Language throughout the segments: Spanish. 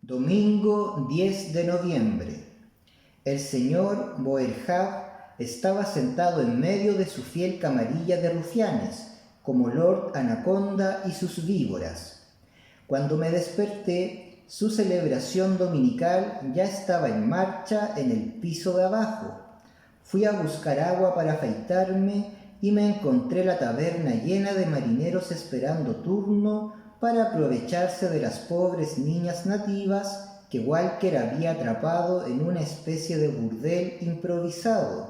Domingo 10 de noviembre. El señor Boerhaave estaba sentado en medio de su fiel camarilla de rufianes, como Lord Anaconda y sus víboras. Cuando me desperté, su celebración dominical ya estaba en marcha en el piso de abajo. Fui a buscar agua para afeitarme y me encontré la taberna llena de marineros esperando turno para aprovecharse de las pobres niñas nativas que Walker había atrapado en una especie de burdel improvisado.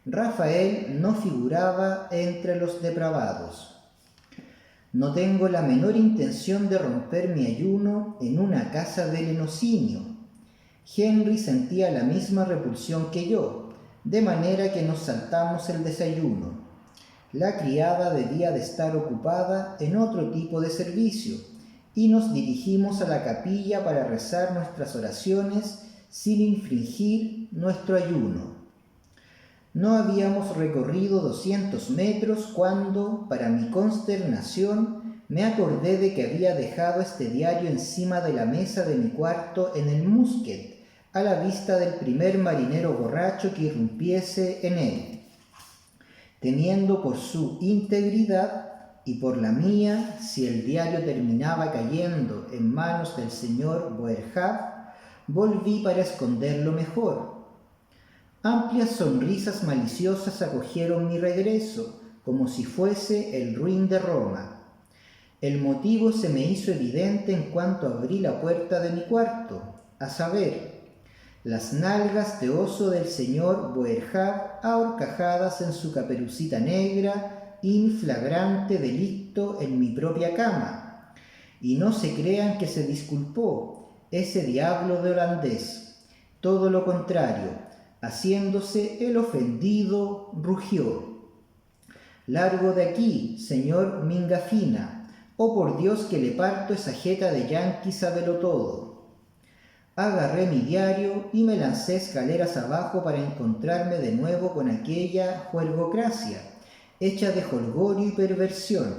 Rafael no figuraba entre los depravados. No tengo la menor intención de romper mi ayuno en una casa de lenocinio. Henry sentía la misma repulsión que yo, de manera que nos saltamos el desayuno. La criada debía de estar ocupada en otro tipo de servicio, y nos dirigimos a la capilla para rezar nuestras oraciones sin infringir nuestro ayuno. No habíamos recorrido 200 metros cuando, para mi consternación, me acordé de que había dejado este diario encima de la mesa de mi cuarto en el Musket, a la vista del primer marinero borracho que irrumpiese en él. Temiendo por su integridad y por la mía, si el diario terminaba cayendo en manos del señor Boerhaave, volví para esconderlo mejor. Amplias sonrisas maliciosas acogieron mi regreso, como si fuese el ruin de Roma. El motivo se me hizo evidente en cuanto abrí la puerta de mi cuarto, a saber, las nalgas de oso del señor Boerhaave ahorcajadas en su caperucita negra, in flagrante delicto en mi propia cama. Y no se crean que se disculpó, ese diablo de holandés. Todo lo contrario, haciéndose el ofendido, rugió: «Largo de aquí, señor Mingafina, o por Dios que le parto esa jeta de yanqui sábelo todo». Agarré mi diario y me lancé escaleras abajo para encontrarme de nuevo con aquella juergocracia, hecha de jolgorio y perversión,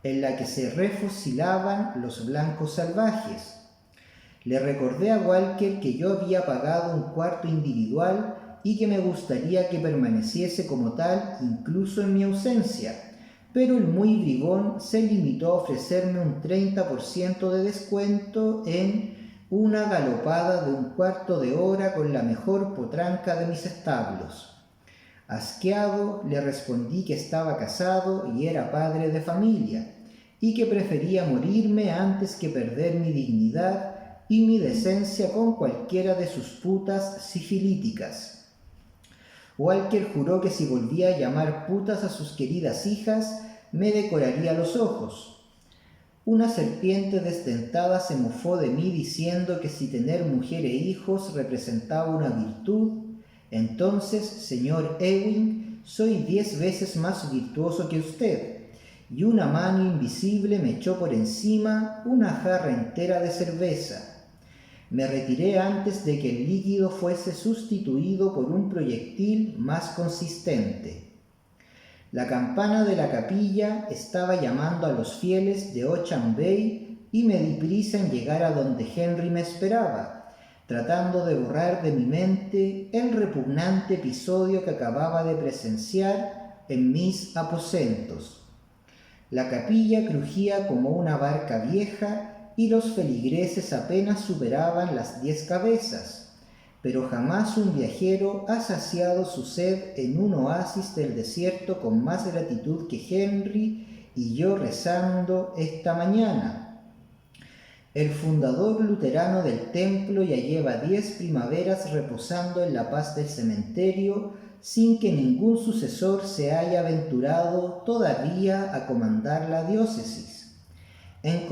en la que se refocilaban los blancos salvajes. Le recordé a Walker que yo había pagado un cuarto individual y que me gustaría que permaneciese como tal incluso en mi ausencia, pero el muy bribón se limitó a ofrecerme un 30% de descuento en una galopada de un cuarto de hora con la mejor potranca de mis establos. Asqueado, le respondí que estaba casado y era padre de familia, y que prefería morirme antes que perder mi dignidad y mi decencia con cualquiera de sus putas sifilíticas. Walker juró que si volvía a llamar putas a sus queridas hijas, me decoraría los ojos. Una serpiente desdentada se mofó de mí diciendo que si tener mujer e hijos representaba una virtud, entonces, señor Ewing, soy 10 veces más virtuoso que usted. Y una mano invisible me echó por encima una jarra entera de cerveza. Me retiré antes de que el líquido fuese sustituido por un proyectil más consistente. La campana de la capilla estaba llamando a los fieles de Ocean Bay y me di prisa en llegar a donde Henry me esperaba, tratando de borrar de mi mente el repugnante episodio que acababa de presenciar en mis aposentos. La capilla crujía como una barca vieja y los feligreses apenas superaban las 10 cabezas. Pero jamás un viajero ha saciado su sed en un oasis del desierto con más gratitud que Henry y yo rezando esta mañana. El fundador luterano del templo ya lleva 10 primaveras reposando en la paz del cementerio sin que ningún sucesor se haya aventurado todavía a comandar la diócesis. En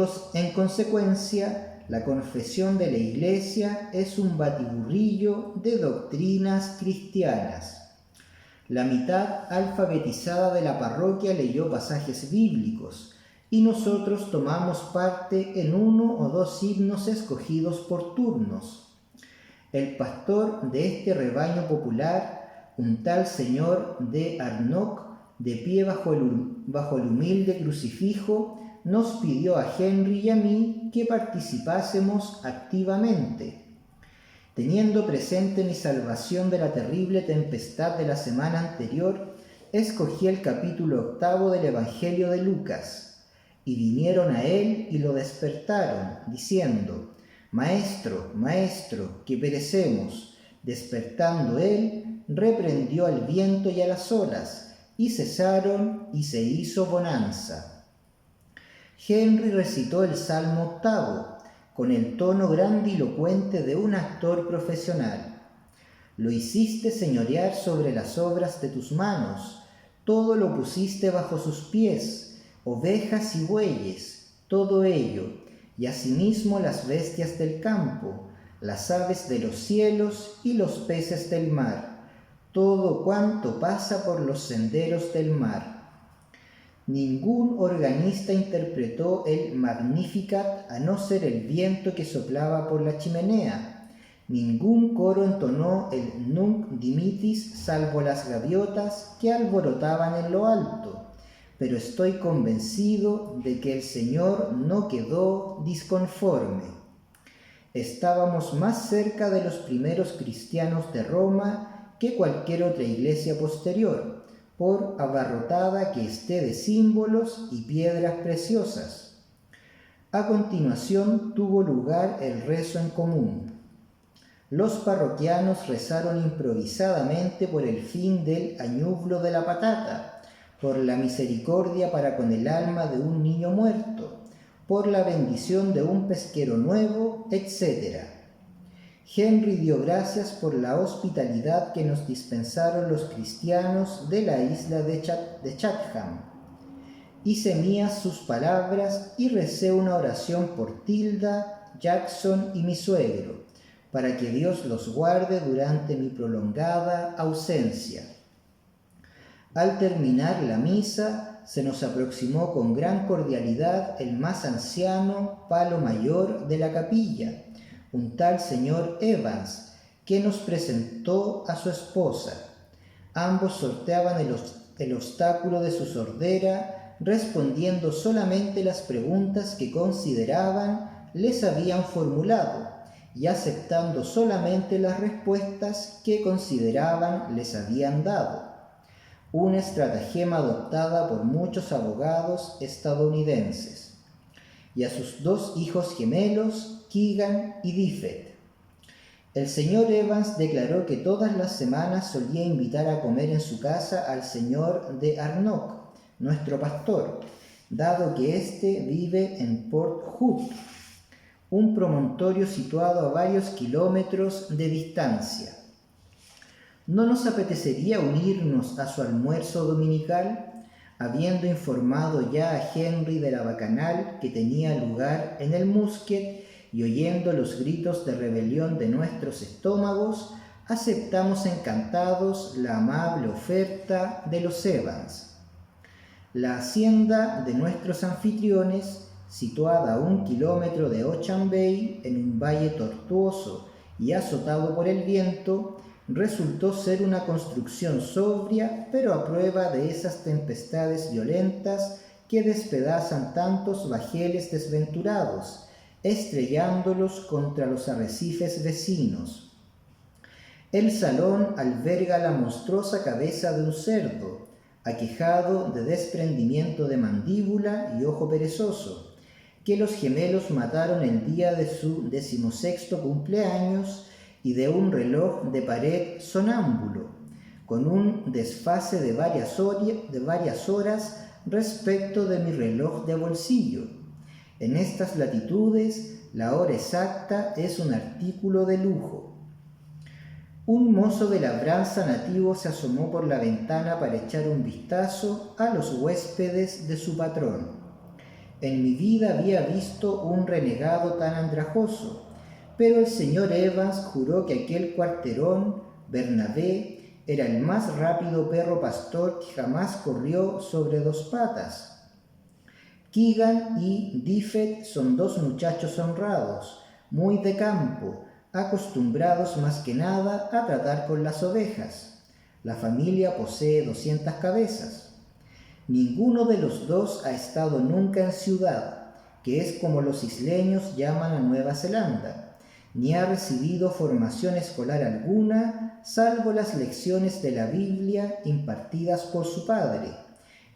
consecuencia, la confesión de la Iglesia es un batiburrillo de doctrinas cristianas. La mitad alfabetizada de la parroquia leyó pasajes bíblicos y nosotros tomamos parte en 1 o 2 himnos escogidos por turnos. El pastor de este rebaño popular, un tal señor de Arnoc, de pie bajo el humilde crucifijo, nos pidió a Henry y a mí que participásemos activamente. Teniendo presente mi salvación de la terrible tempestad de la semana anterior, escogí el capítulo 8 del Evangelio de Lucas, y vinieron a él y lo despertaron, diciendo: Maestro, Maestro, que perecemos. Despertando él, reprendió al viento y a las olas, y cesaron, y se hizo bonanza. Henry recitó el Salmo 8, con el tono grandilocuente de un actor profesional. Lo hiciste señorear sobre las obras de tus manos, todo lo pusiste bajo sus pies, ovejas y bueyes, todo ello, y asimismo las bestias del campo, las aves de los cielos y los peces del mar, todo cuanto pasa por los senderos del mar. Ningún organista interpretó el Magnificat a no ser el viento que soplaba por la chimenea. Ningún coro entonó el Nunc Dimittis salvo las gaviotas que alborotaban en lo alto. Pero estoy convencido de que el Señor no quedó disconforme. Estábamos más cerca de los primeros cristianos de Roma que cualquier otra iglesia posterior, por abarrotada que esté de símbolos y piedras preciosas. A continuación tuvo lugar el rezo en común. Los parroquianos rezaron improvisadamente por el fin del añublo de la patata, por la misericordia para con el alma de un niño muerto, por la bendición de un pesquero nuevo, etc. Henry dio gracias por la hospitalidad que nos dispensaron los cristianos de la isla de Chatham. Hice mías sus palabras y recé una oración por Tilda, Jackson y mi suegro, para que Dios los guarde durante mi prolongada ausencia. Al terminar la misa, se nos aproximó con gran cordialidad el más anciano palo mayor de la capilla, un tal señor Evans, que nos presentó a su esposa. Ambos sorteaban el obstáculo de su sordera, respondiendo solamente las preguntas que consideraban les habían formulado y aceptando solamente las respuestas que consideraban les habían dado. Una estratagema adoptada por muchos abogados estadounidenses. Y a sus dos hijos gemelos, Keegan y Diffet. El señor Evans declaró que todas las semanas solía invitar a comer en su casa al señor de Arnock, nuestro pastor, dado que éste vive en Port Hood, un promontorio situado a varios kilómetros de distancia. ¿No nos apetecería unirnos a su almuerzo dominical? Habiendo informado ya a Henry de la bacanal que tenía lugar en el Musket y oyendo los gritos de rebelión de nuestros estómagos, aceptamos encantados la amable oferta de los Evans. La hacienda de nuestros anfitriones, situada a 1 kilómetro de Ocean Bay, en un valle tortuoso y azotado por el viento, resultó ser una construcción sobria, pero a prueba de esas tempestades violentas que despedazan tantos bajeles desventurados, estrellándolos contra los arrecifes vecinos. El salón alberga la monstruosa cabeza de un cerdo, aquejado de desprendimiento de mandíbula y ojo perezoso, que los gemelos mataron el día de su 16º cumpleaños, y de un reloj de pared sonámbulo, con un desfase de varias horas respecto de mi reloj de bolsillo. En estas latitudes, la hora exacta es un artículo de lujo. Un mozo de labranza nativo se asomó por la ventana para echar un vistazo a los huéspedes de su patrón. En mi vida había visto un renegado tan andrajoso, pero el señor Evans juró que aquel cuarterón, Bernabé, era el más rápido perro pastor que jamás corrió sobre 2 patas. Keegan y Diffet son 2 muchachos honrados, muy de campo, acostumbrados más que nada a tratar con las ovejas. La familia posee 200 cabezas. Ninguno de los dos ha estado nunca en ciudad, que es como los isleños llaman a Nueva Zelanda, ni ha recibido formación escolar alguna, salvo las lecciones de la Biblia impartidas por su padre,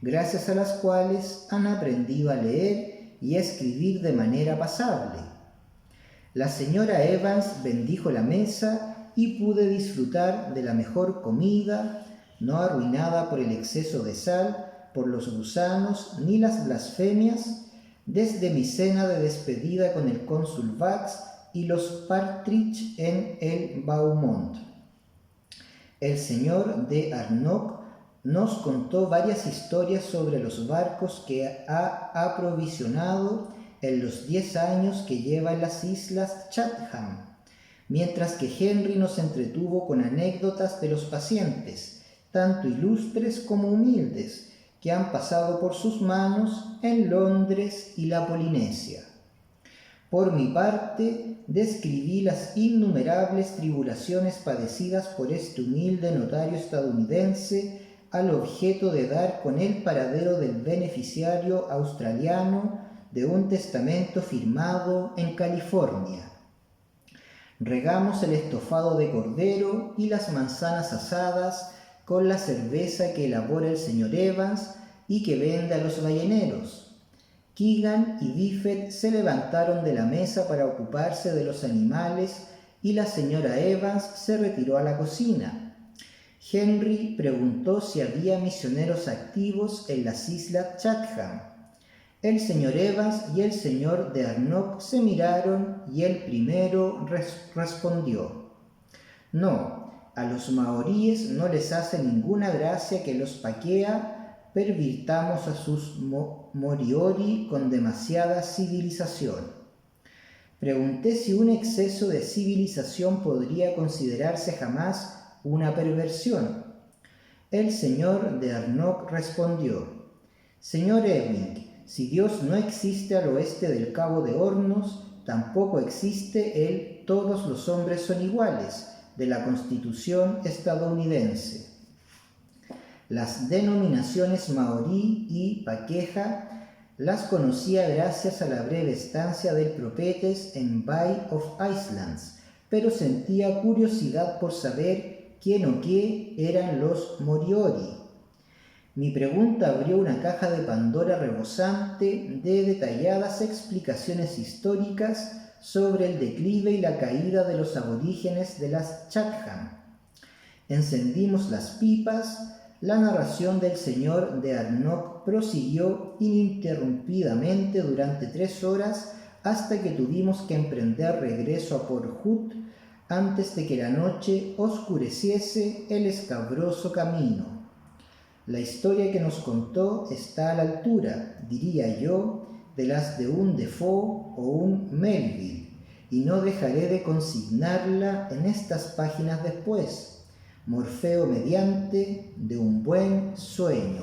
gracias a las cuales han aprendido a leer y a escribir de manera pasable. La señora Evans bendijo la mesa y pude disfrutar de la mejor comida, no arruinada por el exceso de sal, por los gusanos ni las blasfemias, desde mi cena de despedida con el cónsul Vax y los Partridge en el Beaumont. El señor de Arnock nos contó varias historias sobre los barcos que ha aprovisionado en los 10 años que lleva en las islas Chatham, mientras que Henry nos entretuvo con anécdotas de los pacientes, tanto ilustres como humildes, que han pasado por sus manos en Londres y la Polinesia. Por mi parte, describí las innumerables tribulaciones padecidas por este humilde notario estadounidense al objeto de dar con el paradero del beneficiario australiano de un testamento firmado en California. Regamos el estofado de cordero y las manzanas asadas con la cerveza que elabora el señor Evans y que vende a los balleneros. Keegan y Biffet se levantaron de la mesa para ocuparse de los animales y la señora Evans se retiró a la cocina. Henry preguntó si había misioneros activos en las islas Chatham. El señor Evans y el señor de Arnock se miraron y el primero respondió: «No, a los maoríes no les hace ninguna gracia que los paquea pervirtamos a sus moriori con demasiada civilización». Pregunté si un exceso de civilización podría considerarse jamás una perversión. El señor de Arnock respondió: «Señor Ewing, si Dios no existe al oeste del Cabo de Hornos, tampoco existe el todos los hombres son iguales de la Constitución estadounidense. Las denominaciones maorí y paqueja las conocía gracias a la breve estancia del Propetes en Bay of Islands, pero sentía curiosidad por saber quién o qué eran los moriori. Mi pregunta abrió una caja de Pandora rebosante de detalladas explicaciones históricas sobre el declive y la caída de los aborígenes de las Chatham. Encendimos las pipas, la narración del señor de Arnock prosiguió ininterrumpidamente durante 3 horas hasta que tuvimos que emprender regreso a Port Hood antes de que la noche oscureciese el escabroso camino. La historia que nos contó está a la altura, diría yo, de las de un Defoe o un Melville, y no dejaré de consignarla en estas páginas después. Morfeo mediante de un buen sueño.